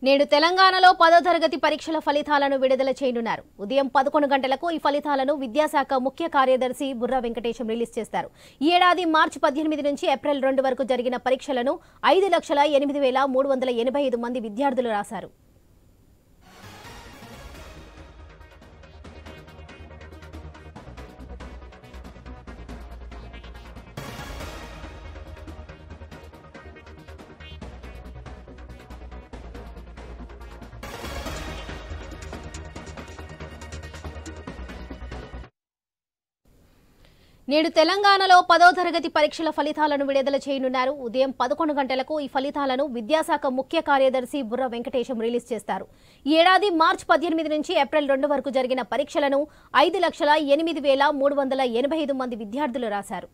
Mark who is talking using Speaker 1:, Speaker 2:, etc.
Speaker 1: నేడు తెలంగాణలో 10వ తరగతి పరీక్షల ఫలితాలను విడుదల చేయనున్నారు. ఉదయం 11 గంటలకు ఈ ఫలితాలను విద్యాశాఖ ముఖ్య కార్యదర్శి బుర్రా వెంకటేశం రిలీజ్ చేస్తారు. ఈ ఏడాది మార్చి 18 నుంచి ఏప్రిల్ 2 వరకు జరిగిన పరీక్షలను 5,08,385 మంది విద్యార్థులు రాశారు. నేడు తెలంగాణలో 10వ తరగతి పరీక్షల ఫలితాలను విడుదల చేయనున్నారు. ఉదయం 11 గంటలకు ఈ ఫలితాలను విద్యాశాఖ ముఖ్య కార్యదర్శి బుర్రా వెంకటేశం రిలీజ్ చేస్తారు. ఈ ఏడాది మార్చి 18 నుంచి ఏప్రిల్ 2 వరకు జరిగిన పరీక్షలను 5,08,385 మంది విద్యార్థులు రాశారు.